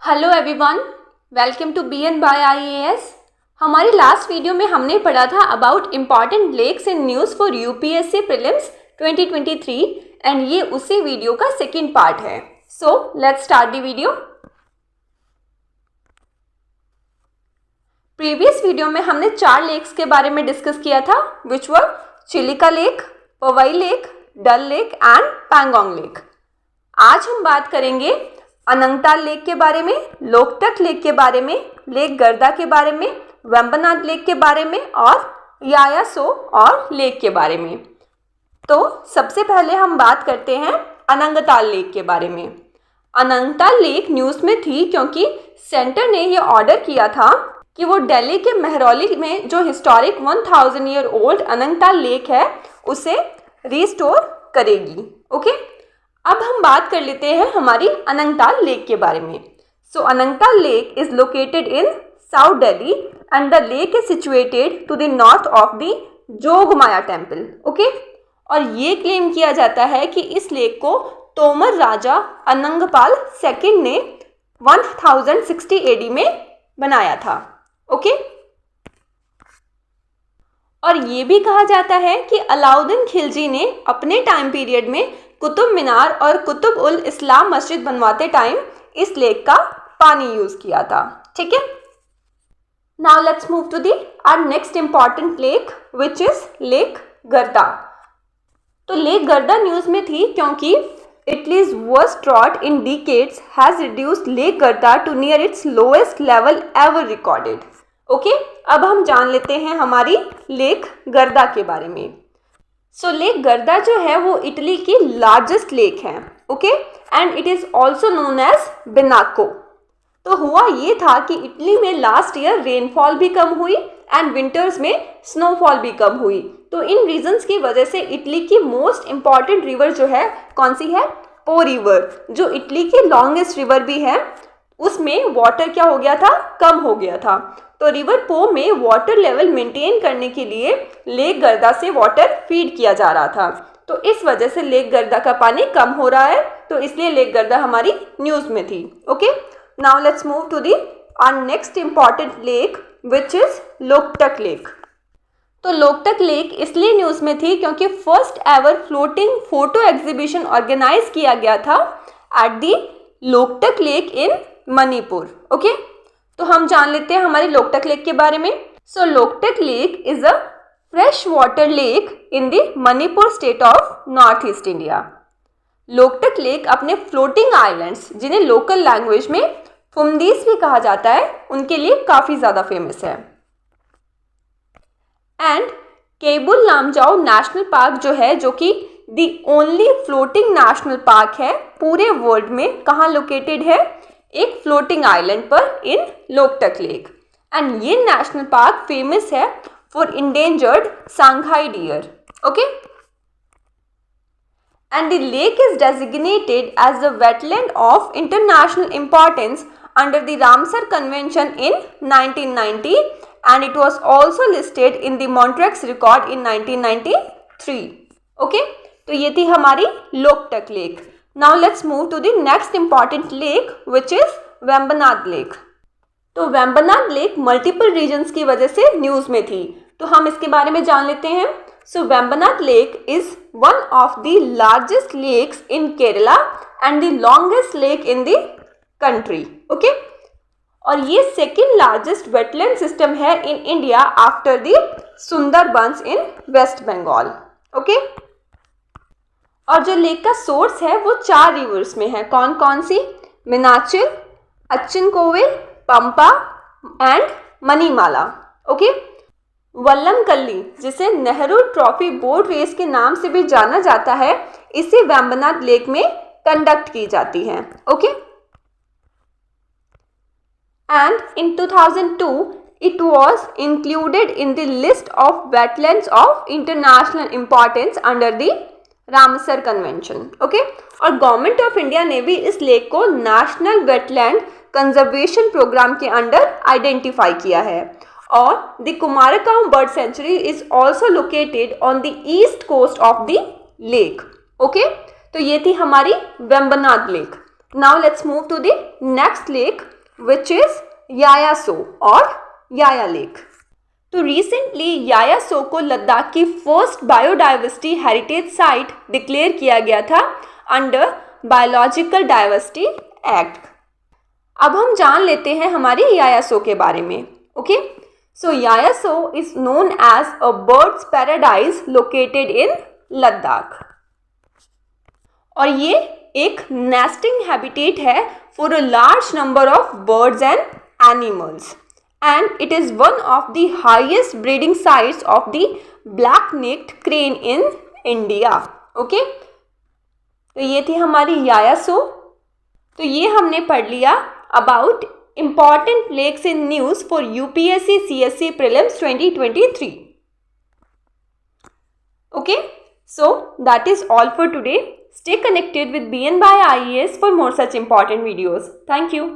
Hello everyone, welcome to B N by IAS। हमारी last video में हमने पढ़ा था about important lakes in news for UPSC prelims 2023 and ये उसी वीडियो का सेकेंड पार्ट है। So let's start the video. Previous video में हमने 4 लेक्स के बारे में डिस्कस किया था, which were Chilika lake, Powai lake, Dal lake and Pangong lake. आज हम बात करेंगे अनंगताल लेक के बारे में, लोकटक लेक के बारे में, लेक गर्दा के बारे में, वेम्बनाड लेक के बारे में और यायासो और लेक के बारे में। तो सबसे पहले हम बात करते हैं अनंगताल लेक के बारे में। अनंगताल लेक न्यूज़ में थी क्योंकि सेंटर ने ये ऑर्डर किया था कि वो दिल्ली के मेहरौली में जो historic 1000 year old Anangtal lake है उसे रिस्टोर करेगी। ओके, अब हम बात कर लेते हैं हमारी अनंगताल लेक के बारे में। So Anangtal lake is located in south Delhi and the lake is situated to the north of the Jogmaya temple. Okay, और ये क्लेम किया जाता है कि इस लेक को तोमर राजा अनंगपाल II ने 1060 AD में बनाया था। ओके, और ये भी कहा जाता है कि अलाउद्दीन खिलजी ने अपने टाइम पीरियड में कुतुब मीनार और कुतुब उल इस्लाम मस्जिद बनवाते टाइम इस लेक का पानी यूज किया था। ठीक है, now let's move to the our next important lake which is lake Garda. तो लेक गर्दा न्यूज में थी क्योंकि Italy's worst drought in decades has reduced Lake Garda to near its lowest level ever recorded. Okay, अब हम जान लेते हैं हमारी लेक गर्दा के बारे में। सो लेक गर्दा जो है वो इटली की लार्जेस्ट लेक है। Okay, and it is also known as Benaco. तो हुआ ये था कि इटली में लास्ट ईयर रेनफॉल भी कम हुई एंड विंटर्स में स्नोफॉल भी कम हुई। तो इन रीजंस की वजह से इटली की मोस्ट इम्पॉर्टेंट रिवर जो है कौन सी है? पो रिवर, जो इटली की लॉन्गेस्ट रिवर भी है, उसमें वाटर क्या हो गया था? कम हो गया था। तो रिवर पो में वाटर लेवल मेंटेन करने के लिए लेक गर्दा से वाटर फीड किया जा रहा था। तो इस वजह से लेक गर्दा का पानी कम हो रहा है, तो इसलिए लेक गर्दा हमारी न्यूज़ में थी। Okay, now let's move to the our next important lake which is Loktak lake. तो लोकटक लेक इसलिए न्यूज़ में थी क्योंकि first ever floating photo exhibition organise किया गया था at the Loktak lake in Manipur. Okay, तो हम जान लेते हैं हमारी लोकटक लेक के बारे में। So Loktak lake is a fresh water lake in the Manipur state of north east India. Loktak lake अपने फ्लोटिंग आइलैंड्स, जिन्हें लोकल लैंग्वेज में फुमदीस भी कहा जाता है, उनके लिए काफ़ी ज़्यादा फेमस है। And Keibul Lamjao national park जो है, जो कि the only floating national park है पूरे वर्ल्ड में, कहाँ लोकेटेड है? एक फ्लोटिंग आइलैंड पर इन लोकटक लेक। एंड ये नेशनल पार्क फेमस है for endangered Sangai deer. Okay, and the lake is designated as a wetland of international importance under the Ramsar Convention in 1990 and it was also listed in the Montreux record in 1993. Okay, तो ये थी हमारी Loktak lake. Now let's move to the next important lake which is Vembanad lake. तो Vembanad lake multiple reasons की वजह से news में थी, तो हम इसके बारे में जान लेते हैं। So Vembanad lake is one of the largest lakes in Kerala and the longest lake in the country. Okay, और ये सेकेंड लार्जेस्ट वेटलैंड सिस्टम है in India after the Sundarbans in west Bengal. Okay, और जो लेक का सोर्स है वो 4 रिवर्स में है। कौन कौन सी? मीनाचिल, अच्छन कोविल, पंपा एंड मनीमाला। ओके, वल्लमकल्ली, जिसे नेहरू ट्रॉफी बोट रेस के नाम से भी जाना जाता है, इसे वेम्बनाड लेक में कंडक्ट की जाती है। Okay, and in 2002 it was included in the list of wetlands of international importance under the Ramsar convention. Okay, और गवर्नमेंट ऑफ इंडिया ने भी इस लेक को नेशनल वेटलैंड कंजर्वेशन प्रोग्राम के अंडर आइडेंटिफाई किया है। और the Kumarakom bird sanctuary is also located on the east coast of the lake. Okay, तो ये थी हमारी Vembanad lake. Now let's move to the next lake which is यायासो और याया लेक। तो रिसेंटली यायासो को लद्दाख की first biodiversity heritage site declare किया गया था अंडर बायोलॉजिकल डाइवर्सिटी एक्ट। अब हम जान लेते हैं हमारी यायासो के बारे में। Okay, so Yaya Tso is known as a birds paradise located in Ladakh, और ये एक नेस्टिंग हैबिटेट है for a large number of birds and animals, and it is one of the highest breeding sites of the black-necked crane in India. Okay, तो ये थी हमारी यायासो। तो ये हमने पढ़ लिया about important lakes in news for UPSC CSC prelims 2023. Okay, so that is all for today. Stay connected with BN by IAS for more such important videos. Thank you.